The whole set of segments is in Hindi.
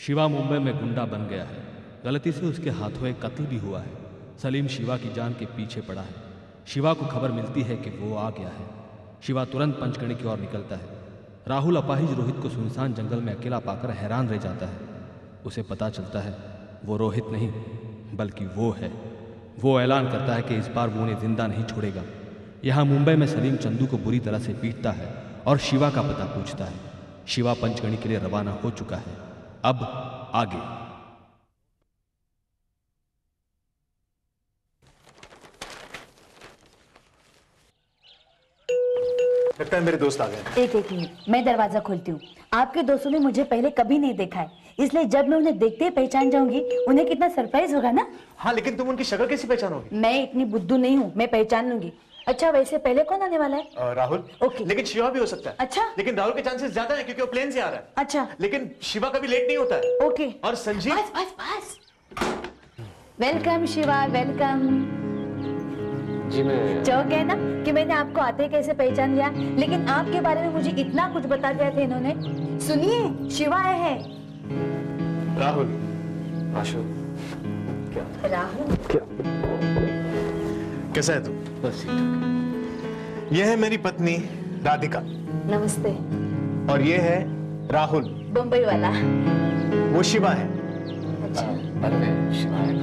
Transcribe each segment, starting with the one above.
शिवा मुंबई में गुंडा बन गया है। गलती से उसके हाथों एक कत्ल भी हुआ है। सलीम शिवा की जान के पीछे पड़ा है। शिवा को खबर मिलती है कि वो आ गया है। शिवा तुरंत पंचकर्णी की ओर निकलता है। राहुल अपाहिज रोहित को सुनसान जंगल में अकेला पाकर हैरान रह जाता है। उसे पता चलता है वो रोहित नहीं बल्कि वो है। वो ऐलान करता है कि इस बार वो उन्हें जिंदा नहीं छोड़ेगा। यहाँ मुंबई में सलीम चंदू को बुरी तरह से पीटता है और शिवा का पता पूछता है। शिवा पंचकर्णी के लिए रवाना हो चुका है। अब आगे। लगता है मेरे दोस्त आ गए। एक मिनट, मैं दरवाजा खोलती हूँ। आपके दोस्तों ने मुझे पहले कभी नहीं देखा है, इसलिए जब मैं उन्हें देखते ही पहचान जाऊंगी, उन्हें कितना सरप्राइज होगा ना। हाँ, लेकिन तुम उनकी शक्ल कैसे पहचानोगी? मैं इतनी बुद्धू नहीं हूँ, मैं पहचान लूंगी। अच्छा, वैसे पहले कौन आने वाला है? राहुल। ओके। लेकिन शिवा भी हो सकता है। अच्छा। लेकिन राहुल के चांसेस ज्यादा है क्योंकि वो प्लेन से आ रहा है। अच्छा। लेकिन शिवा कभी लेट नहीं होता है। ओके। और संजीव। बस बस बस। Welcome Shiva, welcome. जी मैं चौक है ना कि मैंने आपको आते कैसे पहचान लिया, लेकिन आपके बारे में मुझे इतना कुछ बता दिया था इन्होंने। सुनिए, शिवा आए हैं। राहुल। आशु। क्या राहुल। क्या कैसा है तू? बस ठीक। यह है मेरी पत्नी राधिका। नमस्ते। और ये है राहुल, बम्बई वाला। वो शिवा है। अच्छा। अरे मैं शिवाय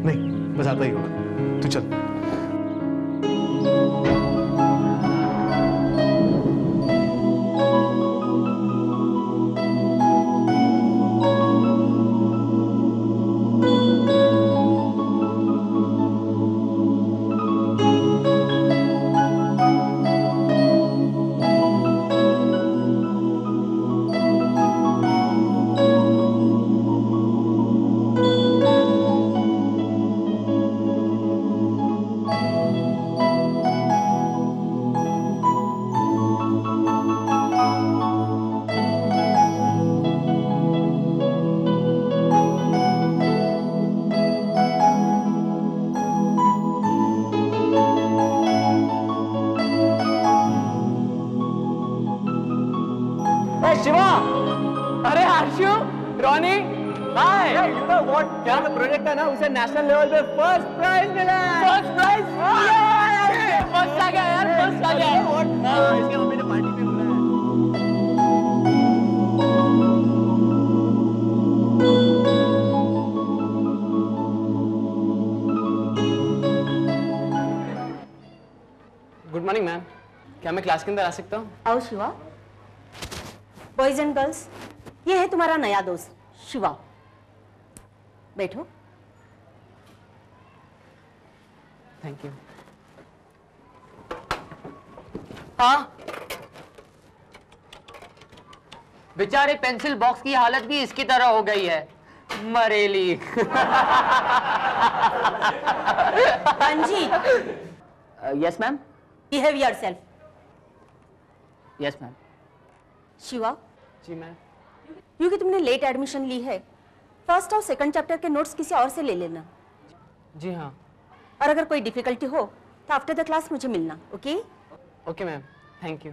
नहीं, बस आता ही होगा। तू चल। शिवा, अरे Harshu, Ronnie, hi. You know what, क्या प्रोजेक्ट है ना, उसे नेशनल लेवल पे फर्स्ट प्राइज मिला है। First prize? फर्स्ट आ गया यार, फर्स्ट आ गया। इसके मम्मी ने पार्टी पे बुलाया है। गुड मॉर्निंग मैम, क्या मैं क्लास के अंदर आ सकता हूँ? आओ शिवा। बॉयज एंड गर्ल्स, ये है तुम्हारा नया दोस्त शिवा। बैठो। Thank you. हाँ, बेचारे पेंसिल बॉक्स की हालत भी इसकी तरह हो गई है, मरेली। Ranjit. Yes ma'am. Behave yourself. Yes ma'am. Shiva. जी मैम। क्योंकि तुमने लेट एडमिशन ली है, फर्स्ट और सेकंड चैप्टर के नोट्स किसी और से ले लेना। जी हाँ। और अगर कोई डिफिकल्टी हो तो आफ्टर द क्लास मुझे मिलना। Okay? Okay ma'am, thank you.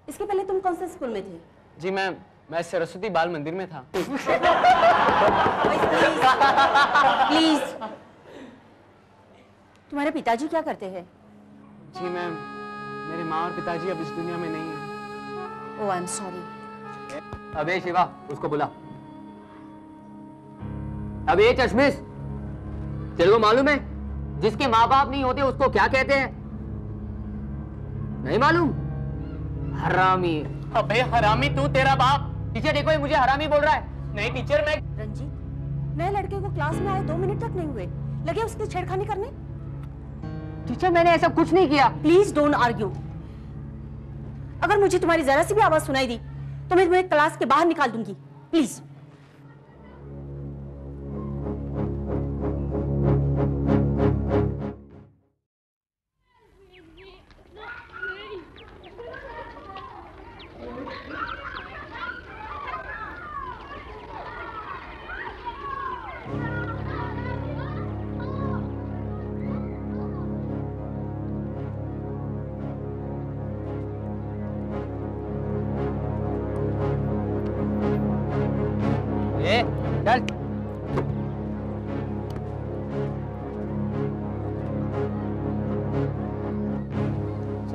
इसके पहले तुम कौन से स्कूल में थे? जी मैम, मैं सरस्वती बाल मंदिर में था। प्लीज। तुम्हारे पिताजी क्या करते हैं? जी मैम, मेरे माँ और पिताजी अब इस दुनिया में नहीं हैं। ओह, आई एम सॉरी। अबे शिवा, उसको बुला। अबे चश्मिश, तेरे को मालूम है जिसके माँ बाप नहीं होते उसको क्या कहते हैं? नहीं मालूम? हरामी। अबे हरामी तू, तेरा बाप। टीचर देखो, ये मुझे हरामी बोल रहा है। नहीं टीचर, मैं। रंजीत, नए लड़के को क्लास में आए 2 मिनट तक नहीं हुए, लगे उसकी छेड़खानी करने। टीचर, मैंने ऐसा कुछ नहीं किया। Please don't argue. अगर मुझे तुम्हारी जरा सी भी आवाज सुनाई दी तो मैं तुम्हें क्लास के बाहर निकाल दूंगी। Please.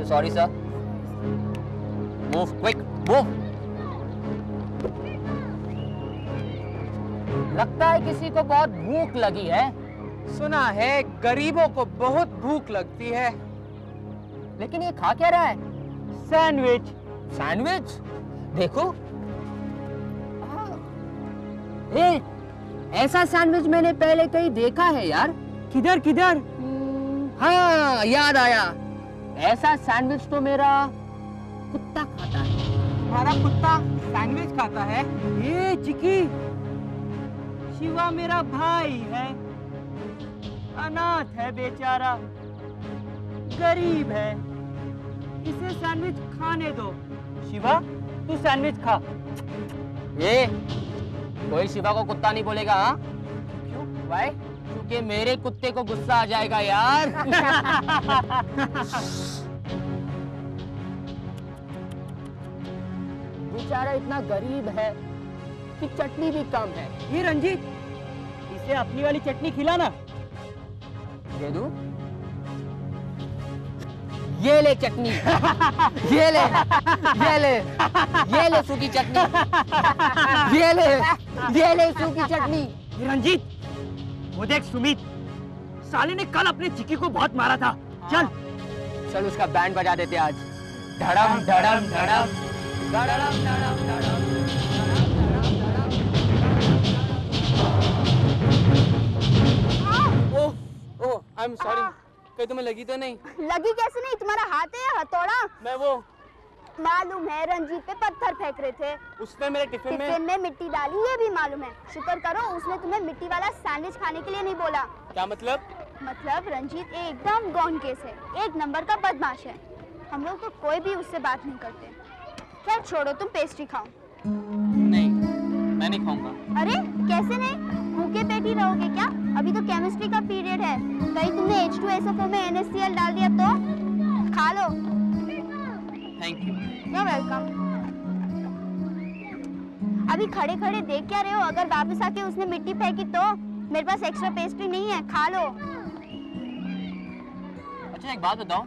Sorry sir. Move quick, move. लगता है किसी को बहुत भूख लगी है। सुना है गरीबों को बहुत भूख लगती है। लेकिन ये खा क्या रहा है? सैंडविच। सैंडविच? देखो, ए, ऐसा सैंडविच मैंने पहले कहीं देखा है यार। किधर किधर? हाँ, याद आया। ऐसा सैंडविच तो मेरा कुत्ता खाता है। हमारा कुत्ता सैंडविच खाता है? ये चिकी, शिवा मेरा भाई है, अनाथ है बेचारा, गरीब है, इसे सैंडविच खाने दो। शिवा, तू सैंडविच खा। ये कोई शिवा को कुत्ता नहीं बोलेगा, हाँ? क्यों? वाई? क्योंकि मेरे कुत्ते को गुस्सा आ जाएगा यार। बेचारा इतना गरीब है कि चटनी भी कम है। ये रंजीत, इसे अपनी वाली चटनी खिलाना। दे दूं? ये ले चटनी। ये ले, ये ले, ये ले सूखी चटनी। ये ले सूखी चटनी। ये रंजीत, वो देख सुमित, साले ने कल अपने चिकी को बहुत मारा था। चल चल उसका बैंड बजा देते आज। धड़म धड़म धड़म धड़म धड़म धड़म। ओह, आई एम सॉरी। कहीं तुम्हें लगी तो नहीं? लगी कैसे नहीं, तुम्हारा हाथ है या हथौड़ा? मैं वो मालूम है रंजीत पे पत्थर फेंक रहे थे, उसने मेरे टिफिन में मिट्टी डाली, ये भी मालूम है। शुक्र करो उसने तुम्हें मिट्टी वाला सैंडविच खाने के लिए नहीं बोला। क्या मतलब? मतलब रंजीत एकदम गौन केस है, एक नंबर का बदमाश है। हम लोग तो कोई भी उससे बात नहीं करते। खैर छोड़ो, तुम पेस्ट्री खाओ। नहीं, मैं नहीं खाऊंगा। अरे कैसे नहीं, भूखे पेट ही रहोगे क्या? अभी तो केमिस्ट्री का पीरियड है, कहीं तुमने H2SO4 में NaCl डाल दिया तो? खा लो। Thank you. You're welcome। अभी खड़े खड़े देख क्या रहे हो? अगर वापस आके उसने मिट्टी फेंकी तो? मेरे पास एक्स्ट्रा पेस्ट्री नहीं है, खा लो। अच्छा एक बात बताओ,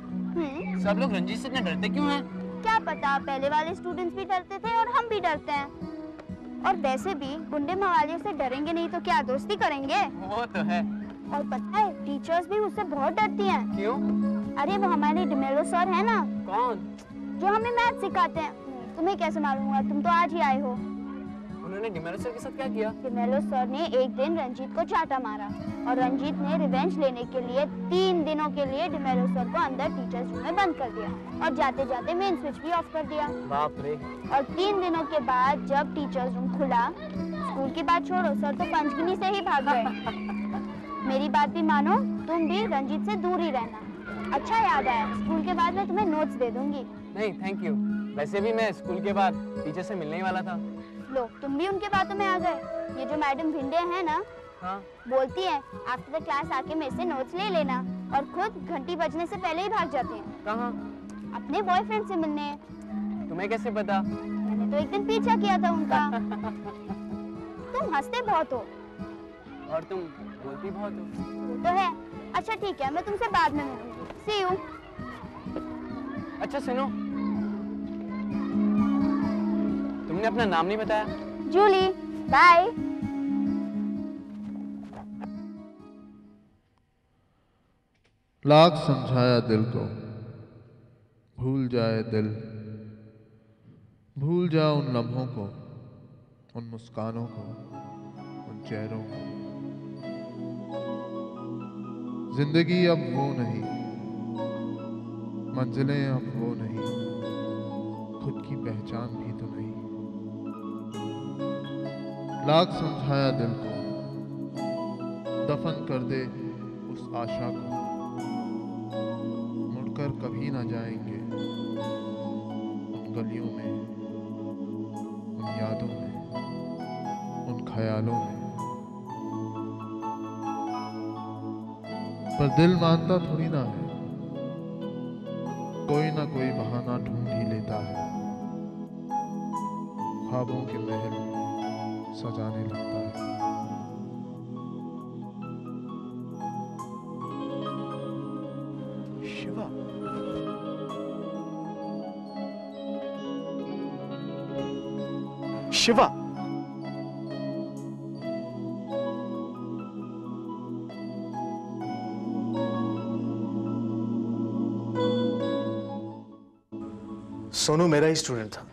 सब लोग रंजीत से इतने डरते क्यों हैं? क्या पता, पहले वाले स्टूडेंट्स भी डरते थे और हम भी डरते हैं। और वैसे भी गुंडे मवालियों से डरेंगे नहीं तो क्या दोस्ती करेंगे? वो तो है। और पता है टीचर्स भी उससे बहुत डरती हैं। क्यों? अरे वो हमारे डिमेलो सर है ना, कौन? जो हमें मैथ सिखाते हैं। तुम्हें कैसे मालूम हुआ? तुम तो आज ही आए हो। उन्होंने डिमेलो सर के साथ क्या किया? डिमेलो सर ने एक दिन रंजीत को चाटा मारा और रंजीत ने रिवेंज लेने के लिए 3 दिनों के लिए डिमेलो सर को अंदर टीचर्स रूम में बंद कर दिया और जाते जाते मेन स्विच भी ऑफ कर दिया। बाप रे। और 3 दिनों के बाद जब टीचर्स रूम खुला, स्कूल की बात छोड़ो, सर तो पंचगिनी से ही भाग गए। मेरी बात भी मानो, तुम भी रंजीत से दूर ही रहना। अच्छा याद आया, स्कूल के बाद मैं तुम्हें नोट्स दे दूंगी। नहीं थैंक यू, वैसे भी मैं स्कूल के बाद टीचर से मिलने ही वाला था। लो तुम भी उनके बातों में आ गए। ये जो मैडम भिंडे हैं ना, हाँ? बोलती है आफ्टर द क्लास आके मेरे से नोट्स ले लेना, और खुद घंटी बजने से पहले ही भाग जाते हैं। कहाँ? अपने बॉयफ्रेंड से मिलने। तुम्हें कैसे पता? मैंने तो एक दिन पीछा किया था उनका। तुम हंसते बहुत हो। और तुम बोलती बहुत हो। वो तो है। अच्छा ठीक है, मैं तुमसे बाद में मिलूंगी। सी यू। अच्छा सुनो, तुमने अपना नाम नहीं बताया। जूली, बाय। लाख समझाया दिल को, भूल जाए दिल, भूल जा उन लम्हों को, उन मुस्कानों को, उन चेहरों को। जिंदगी अब वो नहीं, मंजिलें अब वो नहीं, खुद की पहचान भी तो नहीं। लाख समझाया दिल को, दफन कर दे उस आशा को, मुड़कर कभी ना जाएंगे उन गलियों में, उन यादों में, उन ख्यालों में। पर दिल मानता थोड़ी ना है, कोई ना कोई बहाना ढूंढ ही लेता है, ख्वाबों के महल सजाने लगता है। शिवा, शिवा। सोनू मेरा ही स्टूडेंट था।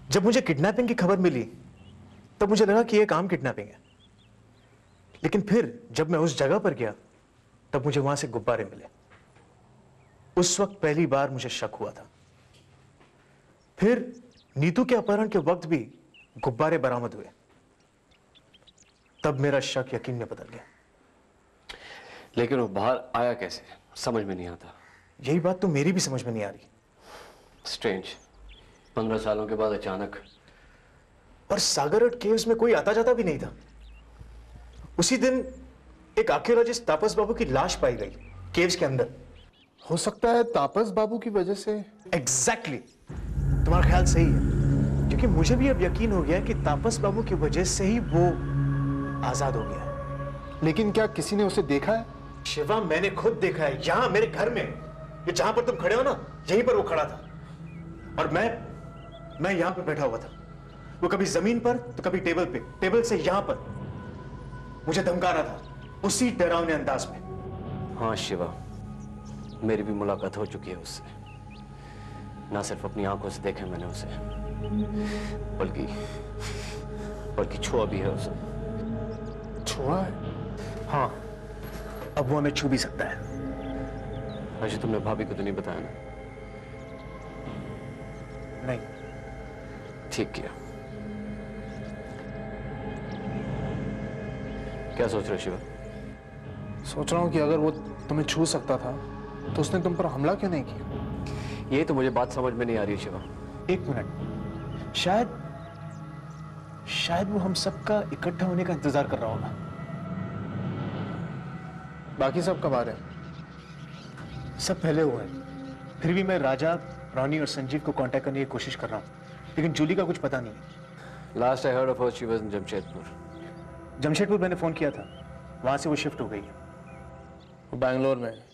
जब मुझे किडनैपिंग की खबर मिली तब मुझे लगा कि यह काम किडनैपिंग है, लेकिन फिर जब मैं उस जगह पर गया तब मुझे वहां से गुब्बारे मिले। उस वक्त पहली बार मुझे शक हुआ था। फिर नीतू के अपहरण के वक्त भी गुब्बारे बरामद हुए। तब मेरा शक यकीन में बदल गया। लेकिन वो बाहर आया कैसे, समझ में नहीं आता। यही बात तो मेरी भी समझ में नहीं आ रही। स्ट्रेंज, 15 सालों के बाद अचानक। और सागरहट केव्स में कोई आता जाता भी नहीं था। उसी दिन एक आर्कियोलॉजिस्ट तापस बाबू की लाश पाई गई केव्स के अंदर। हो सकता है तापस बाबू की वजह से। एग्जैक्टली, तुम्हारा ख्याल सही है, क्योंकि मुझे भी अब यकीन हो गया कि तापस बाबू की वजह से ही वो आजाद हो गया है। लेकिन क्या किसी ने उसे देखा है? शिवा, मैंने खुद देखा है, यहां मेरे घर में। ये जहां पर तुम खड़े हो ना, यहीं पर वो खड़ा था। और मैं यहां पर बैठा हुआ था। वो कभी जमीन पर तो कभी टेबल पे, टेबल से यहां पर मुझे धमका रहा था, उसी डरावने अंदाज में। हाँ शिवा, मेरी भी मुलाकात हो चुकी है उससे। ना सिर्फ अपनी आंखों से देखा मैंने उसे, बल्कि छुआ भी है उसे। छुआ है? हाँ, अब वो हमें छू भी सकता है। अच्छा, तुमने भाभी को तो नहीं बताया ना? नहीं। ठीक किया। क्या सोच रहे हो शिवा? सोच रहा हूं कि अगर वो तुम्हें छू सकता था तो उसने तुम पर हमला क्यों नहीं किया? ये तो मुझे बात समझ में नहीं आ रही है शिवा। एक मिनट, शायद वो हम सबका इकट्ठा होने का इंतजार कर रहा होगा। बाकी सब कब आ रहे हैं? सब पहले हुए हैं। फिर भी मैं राजा, रॉनी और संजीव को कांटेक्ट करने की कोशिश कर रहा हूं, लेकिन जूली का कुछ पता नहीं। Last I heard of her she was in Jamshedpur. Jamshedpur मैंने फोन किया था, वहां से वो शिफ्ट हो गई है। वो बैंगलोर में है।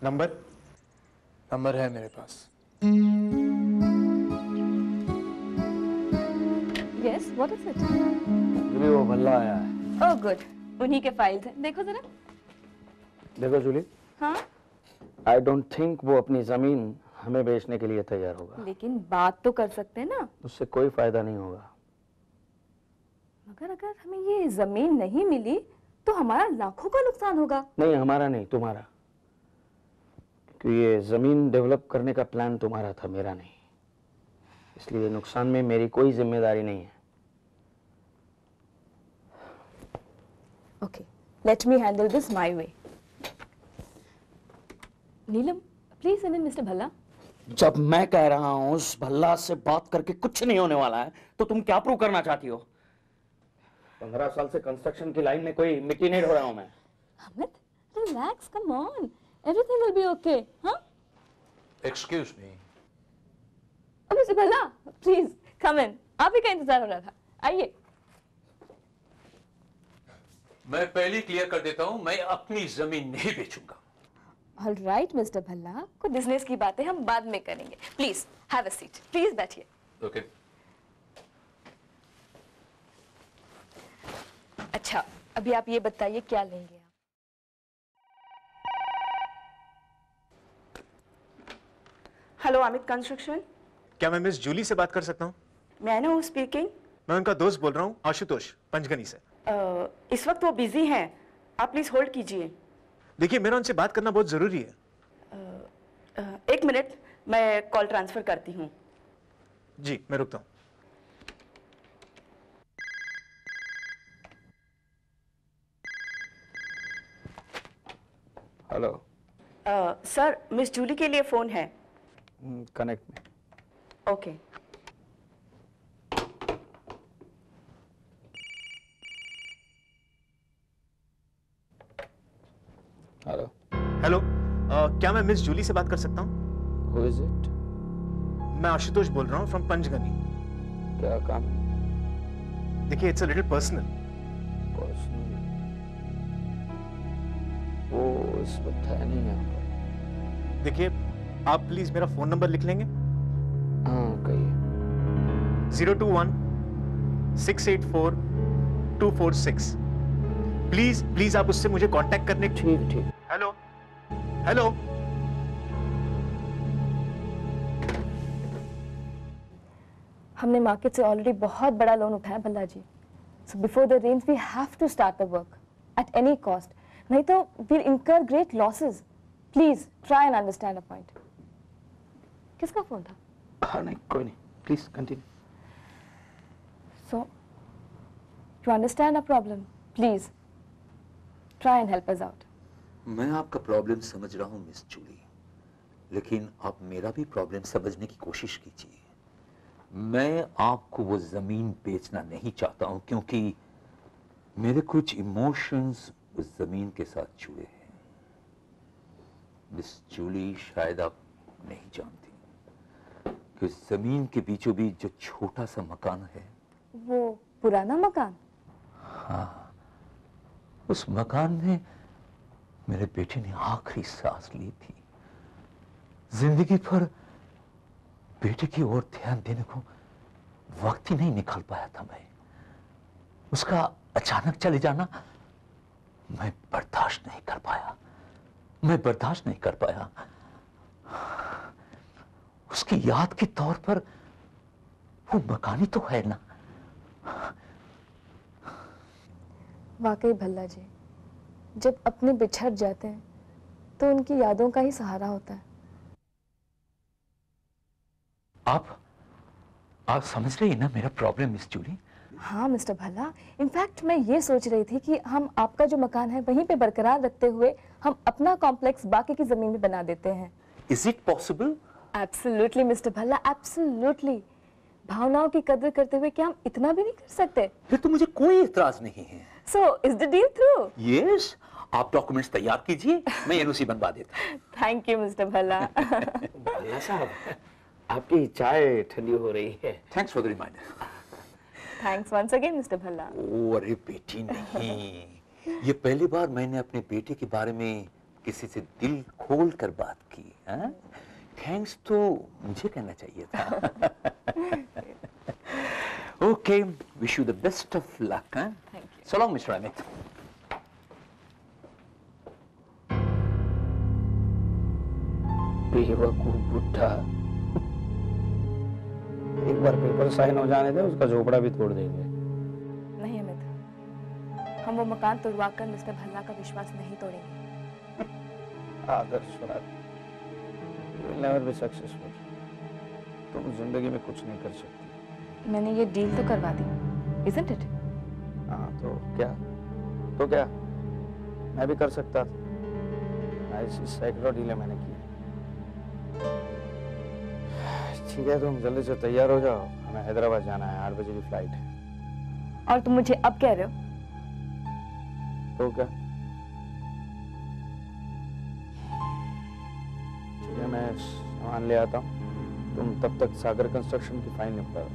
नंबर है मेरे पास। Yes, what is it? Jully, वो भल्ला आया है। Oh good, उन्हीं के फाइल्स हैं। देखो जरा। देखो जूली, हाँ? आई डोंट थिंक वो अपनी जमीन हमें बेचने के लिए तैयार होगा। लेकिन बात तो कर सकते हैं ना। उससे कोई फायदा नहीं होगा। मगर अगर हमें ये जमीन नहीं मिली तो हमारा लाखों का नुकसान होगा। नहीं, हमारा नहीं, तुम्हारा। क्योंकि ये जमीन डेवलप करने का प्लान तुम्हारा था, मेरा नहीं। इसलिए नुकसान में मेरी कोई जिम्मेदारी नहीं है। Okay, let me handle this my way. Neelam, please send in Mr. Bhalla. जब मैं कह रहा हूं उस भल्ला से बात करके कुछ नहीं होने वाला है, तो तुम क्या प्रूव करना चाहती हो? 15 साल से कंस्ट्रक्शन की लाइन में कोई मिट्टी नहीं ढो रहा हूं मैं। Amit, relax, come on. Everything will be okay, हाँ? Excuse me. Mr. Bhalla, please come in. आप ही का इंतजार हो रहा था। आइए। मैं पहले क्लियर कर देता हूं, मैं अपनी जमीन नहीं बेचूंगा। All right, Mr. भल्ला, कुछ बिजनेस की बातें हम बाद में करेंगे। Please have a seat. Please बैठिए। ओके। अच्छा, अभी आप ये बताइए क्या लेंगे आप? Hello, Amit construction. क्या मैं मिस जूली से बात कर सकता हूँ? मैं हूँ स्पीकिंग। मैं उनका दोस्त बोल रहा हूँ, आशुतोष, पंचगनी से। इस वक्त वो बिजी हैं, आप प्लीज होल्ड कीजिए। देखिए, मेरा उनसे बात करना बहुत जरूरी है। एक मिनट, मैं कॉल ट्रांसफर करती हूँ। जी, मैं रुकता हूँ। हेलो। सर, मिस जूली के लिए फोन है। कनेक्ट में। ओके। हेलो। हेलो, क्या मैं मिस जूली से बात कर सकता हूँ? Who is it? मैं आशुतोष बोल रहा हूँ फ्रॉम पंचगनी। क्या काम है? देखिए, इट्स अ लिटिल पर्सनल। वो इस वक्त है नहीं यहाँ पर। देखिए, आप प्लीज मेरा फोन नंबर लिख लेंगे? हाँ, कहिए। 021-684-246। प्लीज प्लीज आप उससे मुझे कांटेक्ट करने। ठीक। Hello hello. हमने मार्केट से ऑलरेडी बहुत बड़ा लोन उठाया Bhalla ji, so before the rains we have to start the work at any cost, नहीं तो we'll incur great losses. Please try and understand a point. किसका फोन था? नहीं कोई नहीं, please continue. So you understand a problem, please try and help us out. मैं आपका प्रॉब्लम समझ रहा हूं मिस जूली, लेकिन आप मेरा भी प्रॉब्लम समझने की कोशिश कीजिए। मैं आपको वो जमीन बेचना नहीं चाहता हूं क्योंकि मेरे कुछ इमोशंस उस जमीन के साथ जुड़े हैं। मिस जूली, शायद आप नहीं जानती कि उस जमीन के बीचों बीच जो छोटा सा मकान है, वो पुराना मकान? हाँ, उस मकान में मेरे बेटे ने आखिरी सांस ली थी। जिंदगी भर बेटे की ओर ध्यान देने को वक्त ही नहीं निकाल पाया था मैं। उसका अचानक चले जाना मैं बर्दाश्त नहीं कर पाया। उसकी याद के तौर पर वो मकान ही तो है ना। वाकई भल्ला जी, जब अपने बिछड़ जाते हैं तो उनकी यादों का ही सहारा होता है। आप समझ रही है ना मेरा प्रॉब्लम मिस जूली? हाँ मिस्टर भल्ला, इनफैक्ट मैं ये सोच रही थी कि हम आपका जो मकान है वहीं पे बरकरार रखते हुए हम अपना कॉम्प्लेक्स बाकी की जमीन में बना देते हैं। Is it possible? Absolutely mister Bhalla, absolutely. भावनाओं की कदर करते हुए क्या हम इतना भी नहीं कर सकते? फिर तो मुझे कोई इतराज नहीं है। So is the deal through? Yes, आप डॉक्यूमेंट्स तैयार कीजिए, मैं एनओसी बनवा देता हूं। Thank you mister Bhalla. Bhalla साहब, आपकी चाय ठंडी हो रही है। Thanks for the reminder. Thanks once again mister Bhalla. Oh अरे बेटी नहीं, ये पहली बार मैंने अपने बेटे के बारे में किसी से दिल खोल कर बात की। थैंक्स तो मुझे कहना चाहिए था। Okay, wish you the best of luck. So long mister Amit. बेवकूफ बुड्ढा, एक बार पेपर साइन हो जाने दे, उसका झोपड़ा भी तोड़ देंगे। नहीं अमित, हम वो मकान तोड़वा कर मिस्टर भल्ला का विश्वास नहीं तोड़ेंगे। आदर्श रात, you will never be successful। तुम जिंदगी में कुछ नहीं कर सकती। मैंने ये डील तो करवा दी, isn't it? हाँ तो क्या मैं भी कर सकता था। ऐसी सैकड़ों डीलें मैंने की। ठीक है, तुम जल्दी से तैयार हो जाओ, हमें हैदराबाद जाना है, 8 बजे की फ्लाइट है। और तुम मुझे अब कह रहे हो? तो क्या, ठीक है, मैं सामान ले आता हूँ, तुम तब तक सागर कंस्ट्रक्शन की फाइल निपटा दो।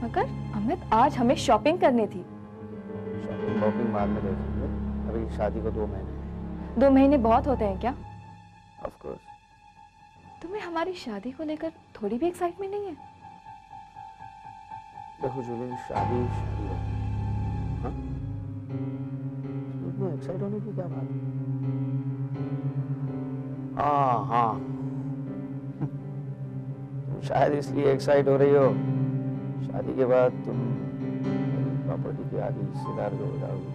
मगर अमित, आज हमें शॉपिंग करनी थी। शॉपिंग बाद में देखेंगे, अभी शादी को 2 महीने। 2 महीने बहुत होते हैं क्या? Of course. तुम्हें हमारी शादी को लेकर थोड़ी भी एक्साइटमेंट नहीं है? देखो जूली, शादी होती है, हाँ? इसमें एक्साइट होने की क्या बात है? हाँ तुम शायद इसलिए एक्साइट हो रही हो, शादी के बाद तुम प्रॉपर्टी की आधी हिस्सेदार हो जाओगी।